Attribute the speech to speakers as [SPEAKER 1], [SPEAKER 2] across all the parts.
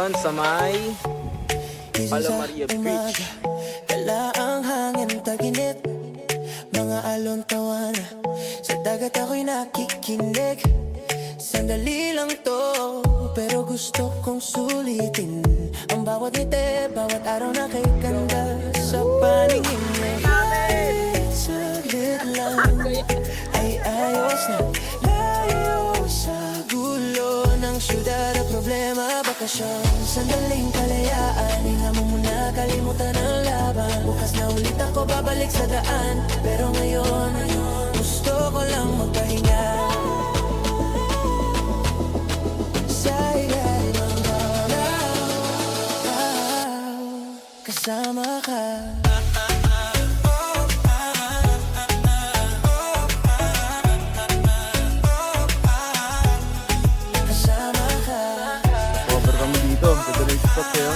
[SPEAKER 1] ngayon sa may Palomaria Beach.
[SPEAKER 2] Dala ang hangin taginit, mga alon tawana. Sa dagat ako'y nakikinig. Sandali lang to, pero gusto kong sulitin. Ang bawat ngiti, bawat araw na kay ganda. Sa paningin mo, saglit lang ay ayos na. Layo sa gulo ng syudad at problema, bakasyon. Sandaling kalayaan, hinga mo muna, kalimutan ang laban. Bukas na ulit ako babalik sa daan, pero ngayon gusto ko lang magpahinga. Sa ilalim ng araw, kasama ka.
[SPEAKER 1] Over kami dito. Ganda na yung spot eh.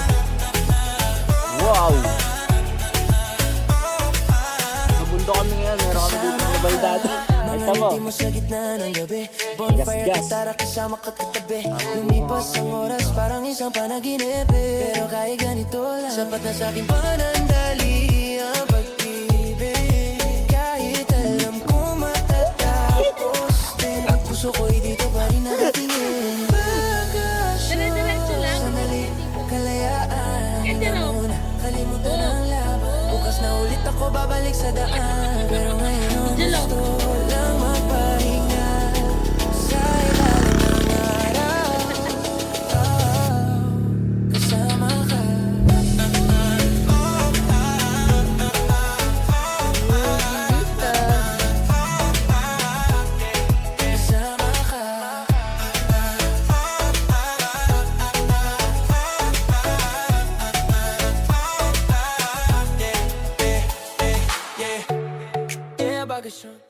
[SPEAKER 1] Wow! Sa bundo kami ngayon. Meron kami dito ng baldado. Ay, tama.
[SPEAKER 2] Mga mo sa gitna ng gabi, bonfire,
[SPEAKER 1] Gas.
[SPEAKER 2] gitara kasama ka katabi. Lumipas ang oras parang isang panaginip, pero kahit ganito lang, sapat na sa aking panandali ang pag-ibig. Kahit alam ko matatapos din, ang puso ko'y dito pa rin nakatingin.
[SPEAKER 3] Dire-diretso lang.
[SPEAKER 2] Sandali, kalayaan,
[SPEAKER 3] Ganda, no?
[SPEAKER 2] muna, kalimutan ang laban. Bukas na ulit ako babalik sa daan, pero ngayon
[SPEAKER 3] Diyan lang.
[SPEAKER 2] gusto lang magpahinga sa ilalim ng araw. Kasama ka. Kasama ka. Yeah, bakasyon.